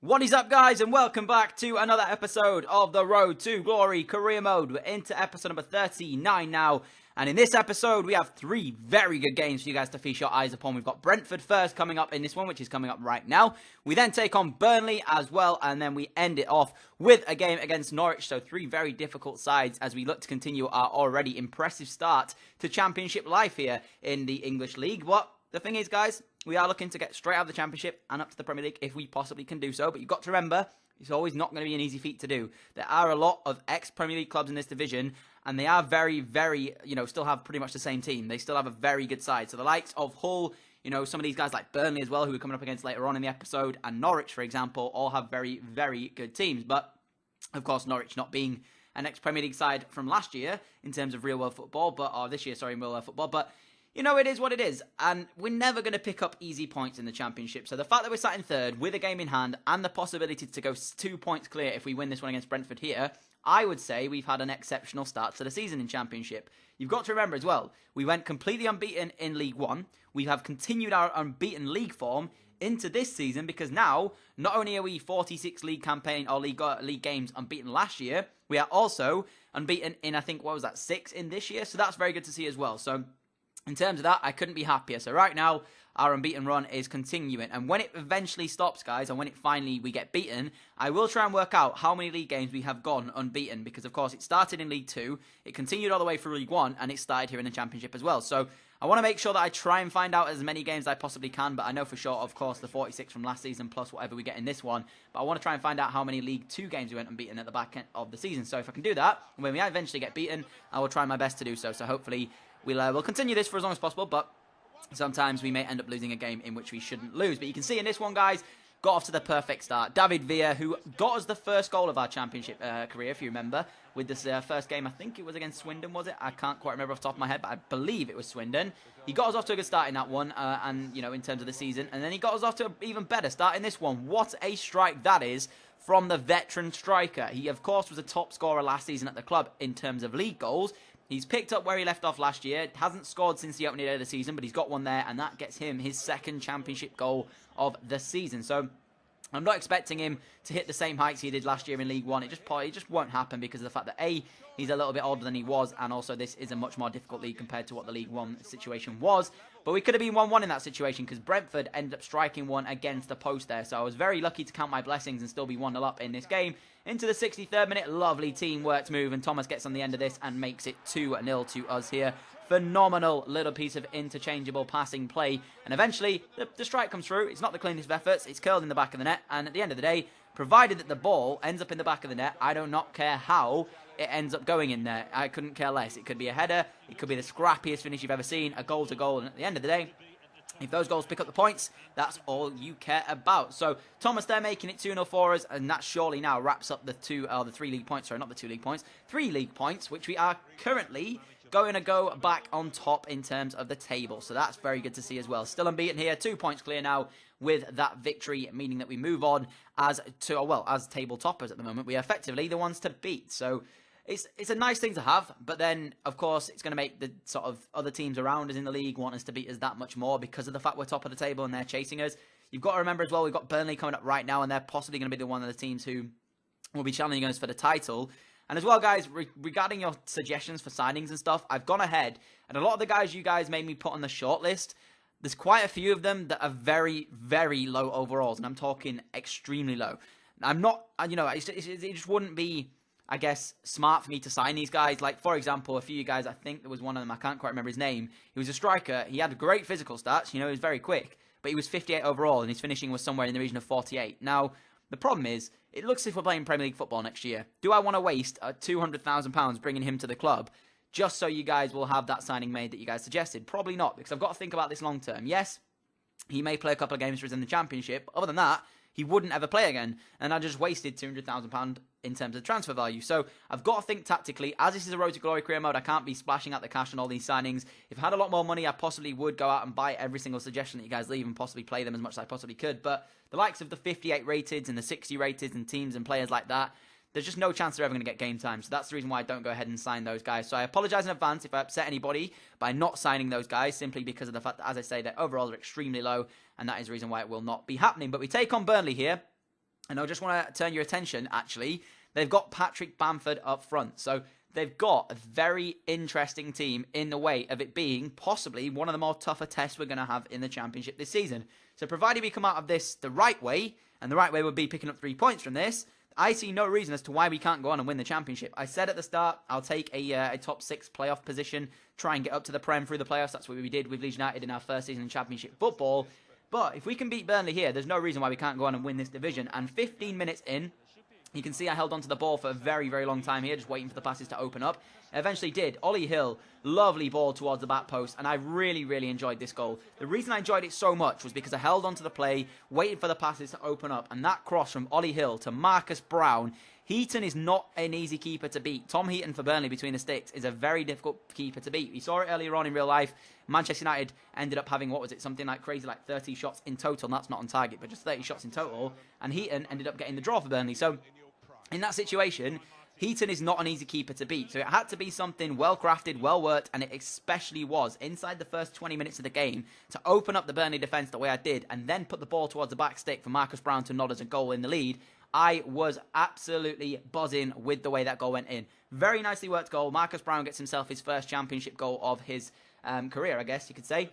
What is up, guys, and welcome back to another episode of the Road to Glory Career Mode. We're into episode number 39 now, and in this episode we have three very good games for you guys to feast your eyes upon. We've got Brentford first coming up in this one, which is coming up right now. We then take on Burnley as well, and then we end it off with a game against Norwich. So three very difficult sides as we look to continue our already impressive start to Championship life here in the English League. But the thing is, guys, we are looking to get straight out of the Championship and up to the Premier League if we possibly can do so. But you've got to remember, it's always not going to be an easy feat to do. There are a lot of ex-Premier League clubs in this division, and they are very, still have pretty much the same team. They still have a very good side. So the likes of Hull, some of these guys like Burnley as well, who we're coming up against later on in the episode, and Norwich, for example, all have very, very good teams. But, of course, Norwich not being an ex-Premier League side from last year in terms of real-world football, this year, in real-world football, but it is what it is, and we're never going to pick up easy points in the Championship. So the fact that we're sat in third with a game in hand and the possibility to go 2 points clear if we win this one against Brentford here, I would say we've had an exceptional start to the season in Championship. You've got to remember as well, we went completely unbeaten in League One. We have continued our unbeaten league form into this season because now, not only are we 46 league campaign or league games unbeaten last year, we are also unbeaten in, I think, 6 in this year. So that's very good to see as well. So in terms of that, I couldn't be happier. So right now, our unbeaten run is continuing. And when it eventually stops, guys, and when it finally we get beaten, I will try and work out how many league games we have gone unbeaten. Because, of course, it started in League 2, it continued all the way through League 1, and it started here in the Championship as well. So I want to make sure that I try and find out as many games as I possibly can. But I know for sure, of course, the 46 from last season plus whatever we get in this one. But I want to try and find out how many League 2 games we went unbeaten at the back end of the season. So if I can do that, when we eventually get beaten, I will try my best to do so. So hopefully we'll continue this for as long as possible, but sometimes we may end up losing a game in which we shouldn't lose. But you can see in this one, guys, got off to the perfect start. David Villa, who got us the first goal of our Championship career, if you remember, with this first game. I think it was against Swindon, was it? I can't quite remember off the top of my head, but I believe it was Swindon. He got us off to a good start in that one, in terms of the season. And then he got us off to an even better start in this one. What a strike that is from the veteran striker. He, of course, was a top scorer last season at the club in terms of league goals. He's picked up where he left off last year. Hasn't scored since the opening day of the season, but he's got one there, and that gets him his second Championship goal of the season. So I'm not expecting him to hit the same heights he did last year in League One. It just won't happen because of the fact that A, he's a little bit older than he was, and also this is a much more difficult league compared to what the League One situation was. But we could have been 1-1 in that situation because Brentford ended up striking one against the post there. So I was very lucky to count my blessings and still be 1-0 up in this game. Into the 63rd minute, lovely teamwork move, and Thomas gets on the end of this and makes it 2-0 to us here. Phenomenal little piece of interchangeable passing play, and eventually the strike comes through. It's not the cleanest of efforts, it's curled in the back of the net, and at the end of the day, provided that the ball ends up in the back of the net, I do not care how it ends up going in there. I couldn't care less. It could be a header, it could be the scrappiest finish you've ever seen, a goal's a goal, and at the end of the day, if those goals pick up the points, that's all you care about. So Thomas there making it 2-0 for us, and that surely now wraps up the 3 league points. Sorry, not the 2 league points. 3 league points, which we are currently going to go back on top in terms of the table. So that's very good to see as well. Still unbeaten here, 2 points clear now with that victory, meaning that we move on as table toppers at the moment. We are effectively the ones to beat. So it's a nice thing to have, but then, of course, it's going to make the sort of other teams around us in the league want us to beat us that much more because of the fact we're top of the table and they're chasing us. You've got to remember as well, we've got Burnley coming up right now, and they're possibly going to be one of the teams who will be challenging us for the title. And as well, guys, regarding your suggestions for signings and stuff, I've gone ahead, and a lot of the guys you guys made me put on the shortlist, there's quite a few of them that are very, very low overalls, and I'm talking extremely low. I'm not, it just wouldn't be, I guess, smart for me to sign these guys. Like, for example, a few of you guys, I think there was one of them, I can't quite remember his name. He was a striker. He had great physical stats. He was very quick. But he was 58 overall, and his finishing was somewhere in the region of 48. Now, the problem is, it looks as if we're playing Premier League football next year. Do I want to waste £200,000 bringing him to the club just so you guys will have that signing made that you guys suggested? Probably not, because I've got to think about this long term. Yes, he may play a couple of games for us in the Championship. Other than that, he wouldn't ever play again. And I just wasted £200,000 in terms of transfer value. So I've got to think tactically. As this is a Road to Glory career mode, I can't be splashing out the cash on all these signings. If I had a lot more money, I possibly would go out and buy every single suggestion that you guys leave and possibly play them as much as I possibly could. But the likes of the 58 rated and the 60 rated and teams and players like that, there's just no chance they're ever going to get game time. So that's the reason why I don't go ahead and sign those guys. So I apologize in advance if I upset anybody by not signing those guys, simply because of the fact that, as I say, their overalls are extremely low, and that is the reason why it will not be happening. But we take on Burnley here. And I just want to turn your attention, actually, they've got Patrick Bamford up front. So they've got a very interesting team in the way of it being possibly one of the more tougher tests we're going to have in the Championship this season. So provided we come out of this the right way, and the right way would be picking up 3 points from this, I see no reason as to why we can't go on and win the Championship. I said at the start, I'll take a top 6 playoff position, try and get up to the Prem through the playoffs. That's what we did with Leeds United in our first season in Championship football. But if we can beat Burnley here, there's no reason why we can't go on and win this division. And 15 minutes in, you can see I held onto the ball for a very, very long time here, just waiting for the passes to open up. I eventually did. Ollie Hill, lovely ball towards the back post, and I really, really enjoyed this goal. The reason I enjoyed it so much was because I held onto the play, waited for the passes to open up, and that cross from Ollie Hill to Marcus Brown. Heaton is not an easy keeper to beat. Tom Heaton for Burnley between the sticks is a very difficult keeper to beat. We saw it earlier on in real life. Manchester United ended up having, what was it, something like crazy, like 30 shots in total. And that's not on target, but just 30 shots in total. And Heaton ended up getting the draw for Burnley. So in that situation, Heaton is not an easy keeper to beat. So it had to be something well-crafted, well-worked, and it especially was inside the first 20 minutes of the game to open up the Burnley defence the way I did and then put the ball towards the back stick for Marcus Brown to nod as a goal in the lead. I was absolutely buzzing with the way that goal went in. Very nicely worked goal. Marcus Brown gets himself his first Championship goal of his career, I guess you could say,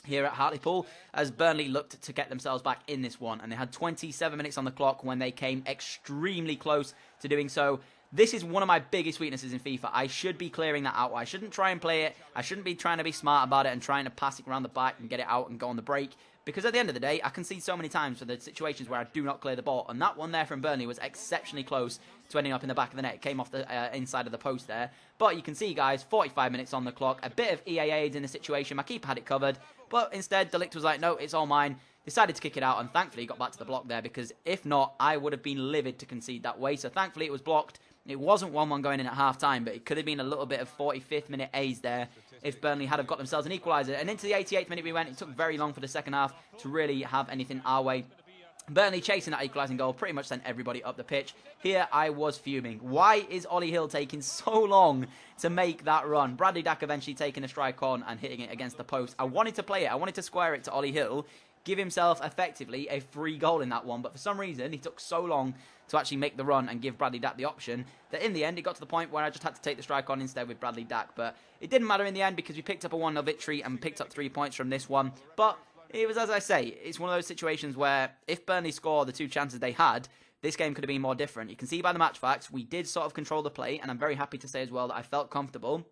here at Hartlepool, as Burnley looked to get themselves back in this one. And they had 27 minutes on the clock when they came extremely close to doing so. This is one of my biggest weaknesses in FIFA. I should be clearing that out. I shouldn't try and play it. I shouldn't be trying to be smart about it and trying to pass it around the back and get it out and go on the break. Because at the end of the day, I can see so many times for the situations where I do not clear the ball. And that one there from Burnley was exceptionally close to ending up in the back of the net. It came off the inside of the post there. But you can see, guys, 45 minutes on the clock. A bit of EA aids in the situation. My keeper had it covered. But instead, De Ligt was like, no, it's all mine. Decided to kick it out. And thankfully, got back to the block there. Because if not, I would have been livid to concede that way. So thankfully, it was blocked. It wasn't 1-1 going in at half-time, but it could have been a little bit of 45th minute A's there if Burnley had have got themselves an equaliser. And into the 88th minute we went. It took very long for the second half to really have anything our way. Burnley chasing that equalising goal pretty much sent everybody up the pitch. Here I was fuming. Why is Ollie Hill taking so long to make that run? Bradley Dack eventually taking a strike on and hitting it against the post. I wanted to play it. I wanted to square it to Ollie Hill, give himself effectively a free goal in that one. But for some reason, he took so long to actually make the run and give Bradley Dack the option that in the end, it got to the point where I just had to take the strike on instead with Bradley Dack. But it didn't matter in the end because we picked up a 1-0 victory and picked up 3 points from this one. But it was, as I say, it's one of those situations where if Burnley score the 2 chances they had, this game could have been more different. You can see by the match facts, we did sort of control the play, and I'm very happy to say as well that I felt comfortable.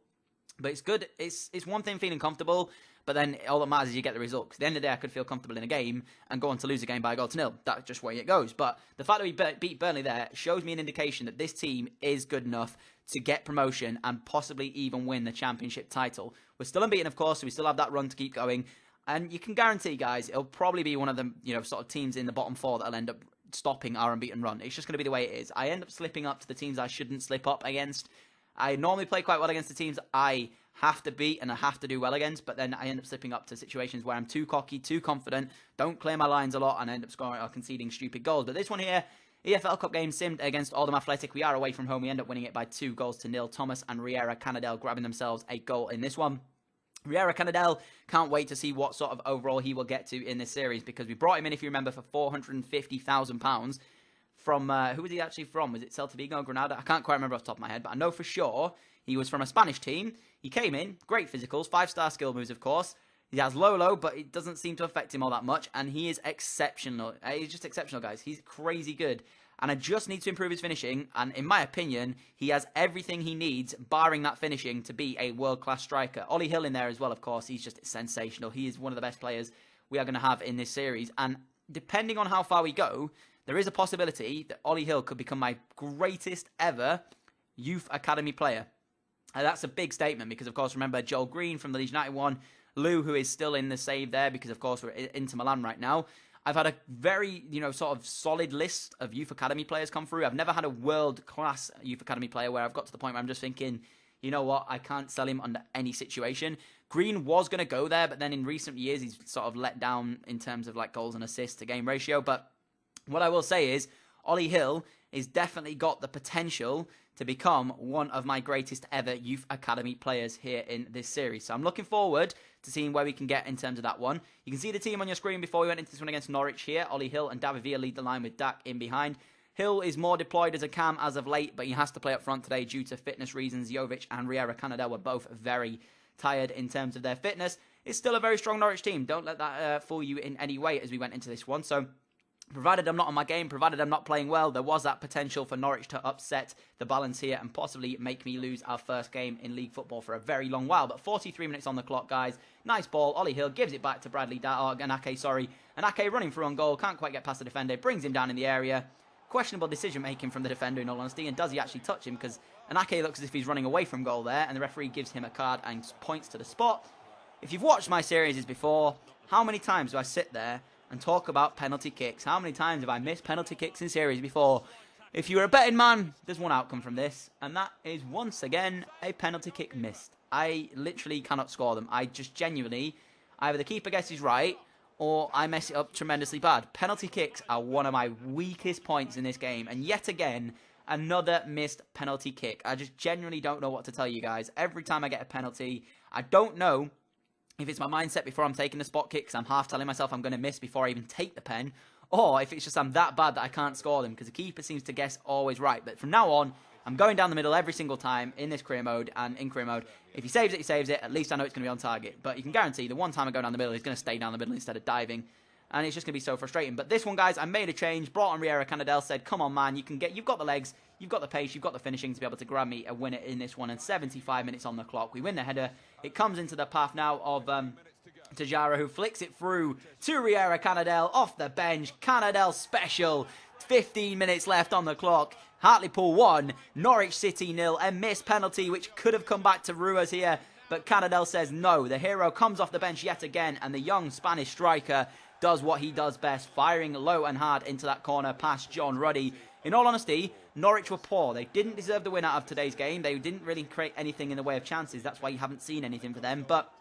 But it's good. It's one thing feeling comfortable, but then all that matters is you get the result. Because at the end of the day, I could feel comfortable in a game and go on to lose a game by 1-0. That's just where it goes. But the fact that we beat Burnley there shows me an indication that this team is good enough to get promotion and possibly even win the Championship title. We're still unbeaten, of course, so we still have that run to keep going. And you can guarantee, guys, it'll probably be one of the sort of teams in the bottom 4 that'll end up stopping our unbeaten run. It's just going to be the way it is. I end up slipping up to the teams I shouldn't slip up against. I normally play quite well against the teams I have to beat and I have to do well against, but then I end up slipping up to situations where I'm too cocky, too confident, don't clear my lines a lot, and I end up scoring or conceding stupid goals. But this one here, EFL Cup game simmed against Oldham Athletic. We are away from home. We end up winning it by 2-0. Thomas and Riera Canadell grabbing themselves a goal in this one. Riera Canadell, can't wait to see what sort of overall he will get to in this series, because we brought him in, if you remember, for £450,000 from, who was he actually from? Was it Celta Vigo or Granada? I can't quite remember off the top of my head, but I know for sure he was from a Spanish team. He came in, great physicals, 5-star skill moves, of course. He has low, but it doesn't seem to affect him all that much, and he is exceptional. He's just exceptional, guys. He's crazy good. And I just need to improve his finishing, and in my opinion, he has everything he needs, barring that finishing, to be a world-class striker. Ollie Hill in there as well, of course. He's just sensational. He is one of the best players we are going to have in this series. And depending on how far we go, there is a possibility that Ollie Hill could become my greatest ever youth academy player. And that's a big statement because, of course, remember Joel Green from the Leeds United one, Lou, who is still in the save there because, of course, we're into Milan right now. I've had a very, sort of solid list of youth academy players come through. I've never had a world-class youth academy player where I've got to the point where I'm just thinking, you know what, I can't sell him under any situation. Green was going to go there, but then in recent years, he's sort of let down in terms of like goals and assists to game ratio. But what I will say is, Ollie Hill is definitely got the potential to become one of my greatest ever youth academy players here in this series. So I'm looking forward to seeing where we can get in terms of that one. You can see the team on your screen before we went into this one against Norwich here. Ollie Hill and David Villa lead the line with Dak in behind. Hill is more deployed as a cam as of late, but he has to play up front today due to fitness reasons. Jovic and Riera Canadell were both very tired in terms of their fitness. It's still a very strong Norwich team. Don't let that fool you in any way as we went into this one. So provided I'm not on my game, provided I'm not playing well, there was that potential for Norwich to upset the balance here and possibly make me lose our first game in league football for a very long while. But 43 minutes on the clock, guys. Nice ball. Ollie Hill gives it back to Anake running through on goal. Can't quite get past the defender. Brings him down in the area. Questionable decision-making from the defender, in all honesty. And does he actually touch him? Because Anake looks as if he's running away from goal there. And the referee gives him a card and points to the spot. If you've watched my series before, how many times do I sit there and talk about penalty kicks? How many times have I missed penalty kicks in series before? If you're a betting man, there's one outcome from this, and that is once again a penalty kick missed. I literally cannot score them. I just genuinely, either the keeper guesses right, or I mess it up tremendously bad. Penalty kicks are one of my weakest points in this game, and yet again, another missed penalty kick. I just genuinely don't know what to tell you guys. Every time I get a penalty, I don't know if it's my mindset before I'm taking the spot kick, because I'm half telling myself I'm going to miss before I even take the pen, or if it's just I'm that bad that I can't score them, because the keeper seems to guess always right. But from now on, I'm going down the middle every single time in this career mode and in career mode. If he saves it, he saves it. At least I know it's going to be on target. But you can guarantee the one time I go down the middle, he's going to stay down the middle instead of diving. And it's just going to be so frustrating. But this one, guys, I made a change. Brought on Riera Canadell, said, come on, man, you've got the legs, you've got the pace, you've got the finishing to be able to grab me and win it in this one. And 75 minutes on the clock. We win the header. It comes into the path now of Tajara, who flicks it through to Riera Canadell off the bench. Canadell special. 15 minutes left on the clock. Hartlepool 1, Norwich City 0. A missed penalty which could have come back to Ruas here, but Canadell says no. The hero comes off the bench yet again, and the young Spanish striker does what he does best, firing low and hard into that corner past John Ruddy. In all honesty, Norwich were poor. They didn't deserve the win out of today's game. They didn't really create anything in the way of chances. That's why you haven't seen anything for them, but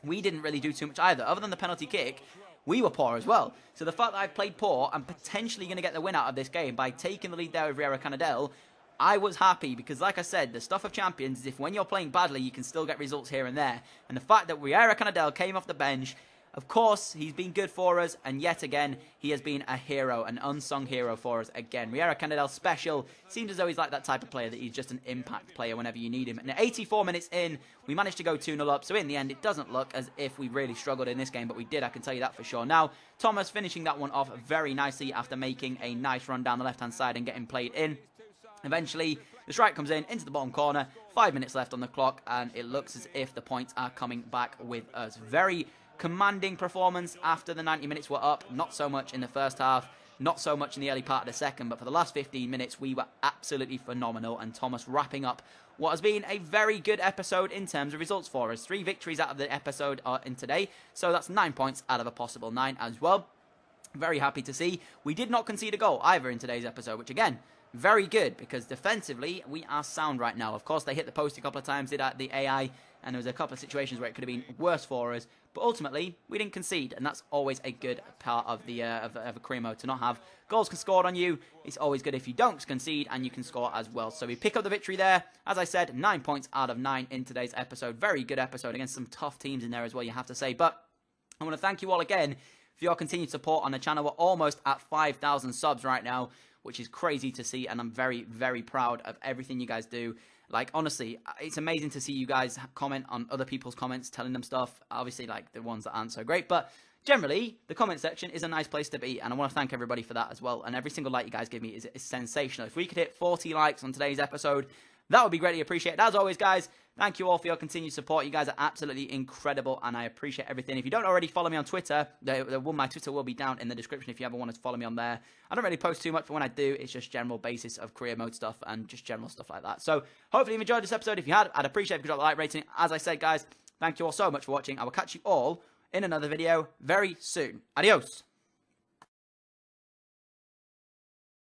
we didn't really do too much either. Other than the penalty kick, we were poor as well. So the fact that I played poor, I'm potentially going to get the win out of this game by taking the lead there with Riera Canadell. I was happy because, like I said, the stuff of champions is if when you're playing badly, you can still get results here and there. And the fact that Riera Canadell came off the bench, of course, he's been good for us, and yet again, he has been a hero, an unsung hero for us again. Riera Canadell special. Seems as though he's like that type of player that he's just an impact player whenever you need him. And at 84 minutes in, we managed to go 2-0 up, so in the end, it doesn't look as if we really struggled in this game, but we did, I can tell you that for sure. Now, Thomas finishing that one off very nicely after making a nice run down the left-hand side and getting played in. Eventually, the strike comes in into the bottom corner, 5 minutes left on the clock, and it looks as if the points are coming back with us. Very commanding performance after the 90 minutes were up. Not so much in the first half, not so much in the early part of the second, but for the last 15 minutes, we were absolutely phenomenal, and Thomas wrapping up what has been a very good episode in terms of results for us. 3 victories out of the episode in today, so that's 9 points out of a possible 9 as well. Very happy to see. We did not concede a goal either in today's episode, which again, very good, because defensively, we are sound right now. Of course, they hit the post a couple of times, did the AI, and there was a couple of situations where it could have been worse for us. But ultimately, we didn't concede, and that's always a good part of the of a career mode, to not have goals scored on you. It's always good if you don't concede and you can score as well. So we pick up the victory there. As I said, 9 points out of 9 in today's episode. Very good episode against some tough teams in there as well, you have to say. But I want to thank you all again for your continued support on the channel. We're almost at 5,000 subs right now, which is crazy to see, and I'm very, very proud of everything you guys do. Like, honestly, it's amazing to see you guys comment on other people's comments, telling them stuff. Obviously, like, the ones that aren't so great, but generally, the comment section is a nice place to be, and I want to thank everybody for that as well. And every single like you guys give me is sensational. If we could hit 40 likes on today's episode, that would be greatly appreciated. As always, guys, thank you all for your continued support. You guys are absolutely incredible, and I appreciate everything. If you don't already follow me on Twitter, my Twitter will be down in the description if you ever wanted to follow me on there. I don't really post too much, but when I do, it's just general basis of career mode stuff and just general stuff like that. So, hopefully you've enjoyed this episode. If you had, I'd appreciate if you drop a like rating. As I said, guys, thank you all so much for watching. I will catch you all in another video very soon. Adios.